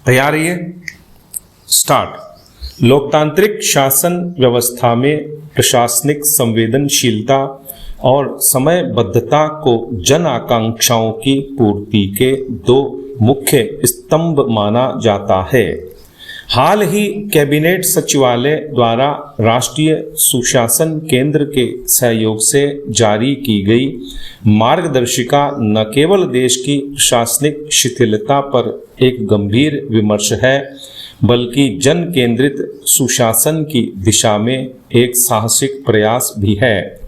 तैयार है? स्टार्ट। लोकतांत्रिक शासन व्यवस्था में प्रशासनिक संवेदनशीलता और समयबद्धता को जन आकांक्षाओं की पूर्ति के दो मुख्य स्तंभ माना जाता है। हाल ही कैबिनेट सचिवालय द्वारा राष्ट्रीय सुशासन केंद्र के सहयोग से जारी की गई मार्गदर्शिका न केवल देश की प्रशासनिक शिथिलता पर एक गंभीर विमर्श है, बल्कि जन केंद्रित सुशासन की दिशा में एक साहसिक प्रयास भी है।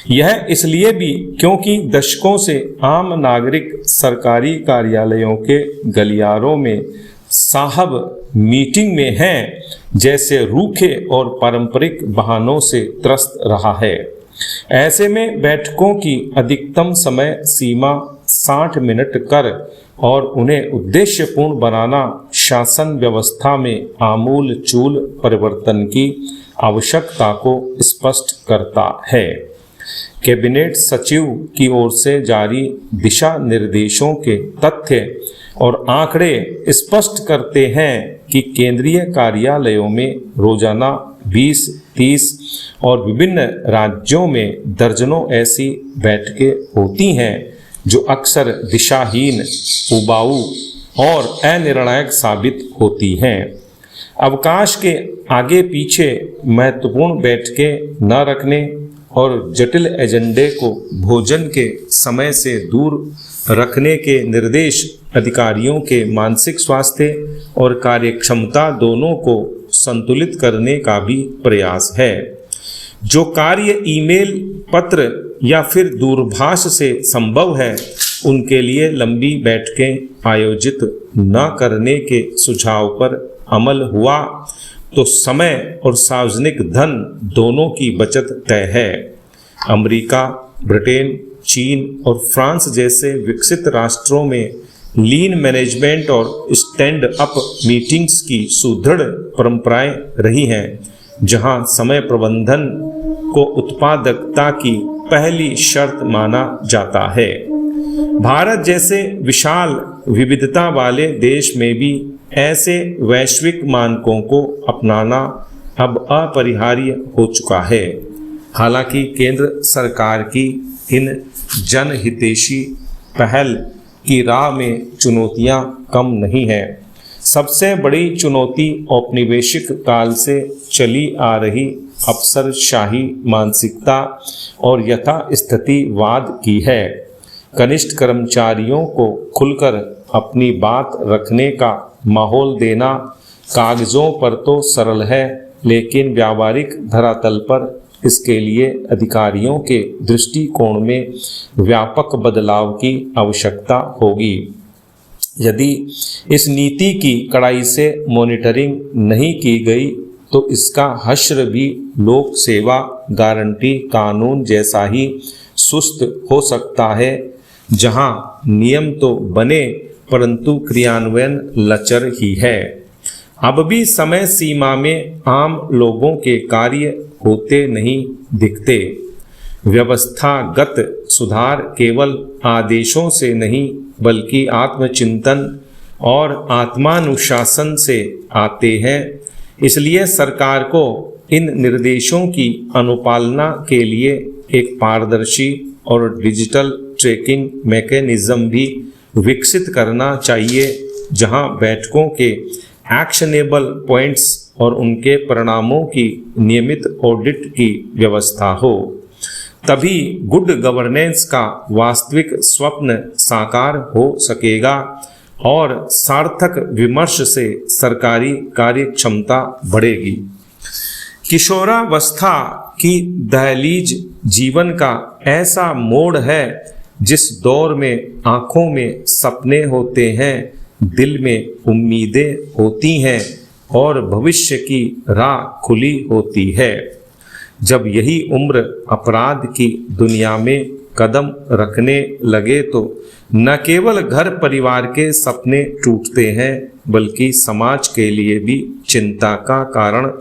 यह इसलिए भी क्योंकि दशकों से आम नागरिक सरकारी कार्यालयों के गलियारों में साहब मीटिंग में हैं जैसे रूखे और पारंपरिक बहानों से त्रस्त रहा है। ऐसे में बैठकों की अधिकतम समय सीमा 60 मिनट कर और उन्हें उद्देश्यपूर्ण बनाना शासन व्यवस्था में आमूल चूल परिवर्तन की आवश्यकता को स्पष्ट करता है। कैबिनेट सचिव की ओर से जारी दिशा निर्देशों के तथ्य और आंकड़े स्पष्ट करते हैं कि केंद्रीय कार्यालयों में रोजाना 20, 30 और विभिन्न राज्यों में दर्जनों ऐसी बैठकें होती हैं जो अक्सर दिशाहीन, उबाऊ और अनिर्णायक साबित होती हैं। अवकाश के आगे पीछे महत्वपूर्ण बैठकें न रखने और जटिल एजेंडे को भोजन के समय से दूर रखने के निर्देश अधिकारियों के मानसिक स्वास्थ्य और कार्यक्षमता दोनों को संतुलित करने का भी प्रयास है। जो कार्य ईमेल, पत्र या फिर दूरभाष से संभव है, उनके लिए लंबी बैठकें आयोजित न करने के सुझाव पर अमल हुआ तो समय और सार्वजनिक धन दोनों की बचत तय है। अमेरिका, ब्रिटेन, चीन और फ्रांस जैसे विकसित राष्ट्रों में लीन मैनेजमेंट और स्टैंड अप मीटिंग्स की सुदृढ़ परंपराएं रही हैं, जहां समय प्रबंधन को उत्पादकता की पहली शर्त माना जाता है। भारत जैसे विशाल विविधता वाले देश में भी ऐसे वैश्विक मानकों को अपनाना अब अपरिहार्य हो चुका है। हालांकि केंद्र सरकार की इन जनहितैषी पहल की राह में चुनौतियां कम नहीं हैं। सबसे बड़ी चुनौती औपनिवेशिक काल से चली आ रही अफसरशाही मानसिकता और यथास्थितिवाद की है। कनिष्ठ कर्मचारियों को खुलकर अपनी बात रखने का माहौल देना कागजों पर तो सरल है, लेकिन व्यावहारिक धरातल पर इसके लिए अधिकारियों के दृष्टिकोण में व्यापक बदलाव की आवश्यकता होगी। यदि इस नीति की कड़ाई से मॉनिटरिंग नहीं की गई तो इसका हश्र भी लोक सेवा गारंटी कानून जैसा ही सुस्त हो सकता है, जहां नियम तो बने परंतु क्रियान्वयन लचर ही है। अब भी समय सीमा में आम लोगों के कार्य होते नहीं दिखते। व्यवस्थागत सुधार केवल आदेशों से नहीं बल्कि आत्मचिंतन और आत्मानुशासन से आते हैं। इसलिए सरकार को इन निर्देशों की अनुपालना के लिए एक पारदर्शी और डिजिटल ट्रैकिंग मैकेनिज्म भी विकसित करना चाहिए, जहां बैठकों के एक्शनेबल पॉइंट्स और उनके परिणामों की नियमित ऑडिट की व्यवस्था हो। तभी गुड गवर्नेंस का वास्तविक स्वप्न साकार हो सकेगा और सार्थक विमर्श से सरकारी कार्यक्षमता बढ़ेगी। किशोरावस्था की दहलीज जीवन का ऐसा मोड़ है जिस दौर में आंखों में सपने होते हैं, दिल में उम्मीदें होती हैं और भविष्य की राह खुली होती है। जब यही उम्र अपराध की दुनिया में कदम रखने लगे तो न केवल घर परिवार के सपने टूटते हैं बल्कि समाज के लिए भी चिंता का कारण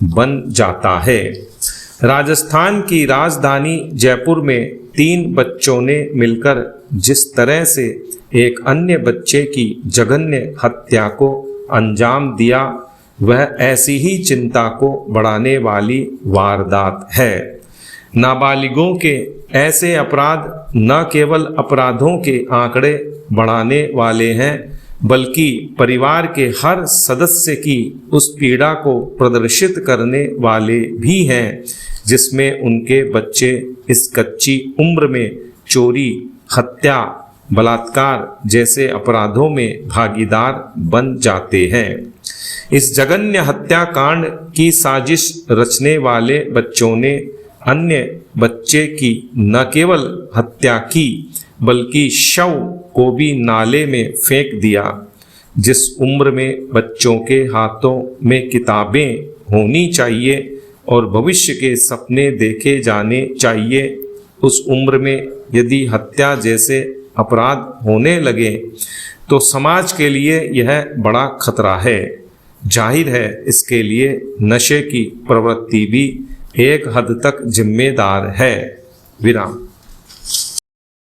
बन जाता है। राजस्थान की राजधानी जयपुर में 3 बच्चों ने मिलकर जिस तरह से एक अन्य बच्चे की जघन्य हत्या को अंजाम दिया वह ऐसी ही चिंता को बढ़ाने वाली वारदात है। नाबालिगों के ऐसे अपराध न केवल अपराधों के आंकड़े बढ़ाने वाले हैं बल्कि परिवार के हर सदस्य की उस पीड़ा को प्रदर्शित करने वाले भी हैं जिसमें उनके बच्चे इस कच्ची उम्र में चोरी, हत्या, बलात्कार जैसे अपराधों में भागीदार बन जाते हैं। इस जघन्य हत्याकांड की साजिश रचने वाले बच्चों ने अन्य बच्चे की न केवल हत्या की बल्कि शव को भी नाले में फेंक दिया। जिस उम्र में बच्चों के हाथों में किताबें होनी चाहिए और भविष्य के सपने देखे जाने चाहिए, उस उम्र में यदि हत्या जैसे अपराध होने लगे तो समाज के लिए यह बड़ा खतरा है। जाहिर है इसके लिए नशे की प्रवृत्ति भी एक हद तक जिम्मेदार है। विराम।